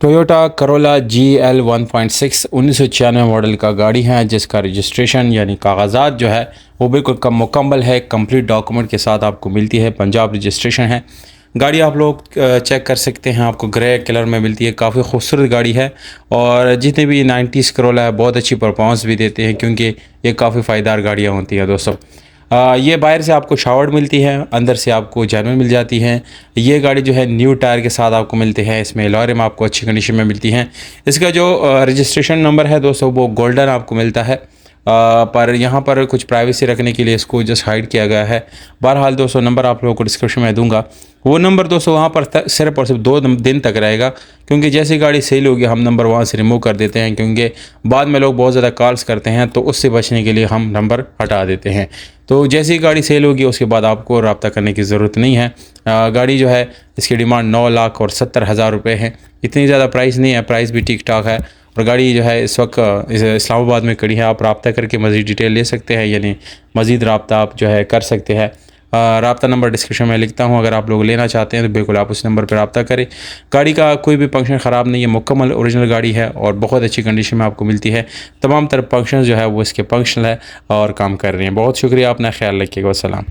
Toyota Corolla GL 1.6 1996 model का गाड़ी है, जिसका रजिस्ट्रेशन यानी कागजात जो है वो बिल्कुल मुकम्मल है। कंप्लीट डॉक्यूमेंट के साथ आपको मिलती है। पंजाब रजिस्ट्रेशन है। गाड़ी आप लोग चेक कर सकते हैं, आपको ग्रे कलर में मिलती है। काफ़ी खूबसूरत गाड़ी है और जितने भी 90s करोला है बहुत अच्छी परफॉर्मेंस भी देते हैं, क्योंकि ये काफ़ी फ़ायदेदार गाड़ियाँ होती हैं दोस्तों। ये बाहर से आपको शावर्ड मिलती है, अंदर से आपको जेन्युइन मिल जाती हैं। ये गाड़ी जो है न्यू टायर के साथ आपको मिलते हैं। इसमें अलॉय रिम आपको अच्छी कंडीशन में मिलती हैं। इसका जो रजिस्ट्रेशन नंबर है दोस्तों वो गोल्डन आपको मिलता है। पर यहाँ पर कुछ प्राइवेसी रखने के लिए इसको जस्ट हाइड किया गया है। बहरहाल दोस्तों नंबर आप लोगों को डिस्क्रिप्शन में दूंगा। वो नंबर दोस्तों वहाँ पर सिर्फ और सिर्फ 2 दिन तक रहेगा, क्योंकि जैसी गाड़ी सेल होगी हम नंबर वहाँ से रिमूव कर देते हैं, क्योंकि बाद में लोग बहुत ज़्यादा कॉल्स करते हैं, तो उससे बचने के लिए हम नंबर हटा देते हैं। तो जैसी गाड़ी सेल होगी उसके बाद आपको रब्ता करने की ज़रूरत नहीं है। गाड़ी जो है इसकी डिमांड 9,70,000 रुपये है। इतनी ज़्यादा प्राइस नहीं है, प्राइस भी ठीक ठाक है। और गाड़ी जो है इस वक्त इस्लामाबाद में खड़ी है। आप रब्ता करके मज़ीद डिटेल ले सकते हैं, यानी मज़ीद रब्ता आप जो है कर सकते हैं। रब्ता नंबर डिस्क्रिप्शन में लिखता हूँ, अगर आप लोग लेना चाहते हैं तो बिल्कुल आप उस नंबर पर रब्ता करें। गाड़ी का कोई भी फंक्शन ख़राब नहीं है, मुकम्मल ओरिजिनल गाड़ी है और बहुत अच्छी कंडीशन में आपको मिलती है। तमाम तरह फंक्शन जो है वो इसके फंक्शनल है और काम कर रही हैं। बहुत शुक्रिया, अपना ख्याल रखिएगा। वस्सलाम।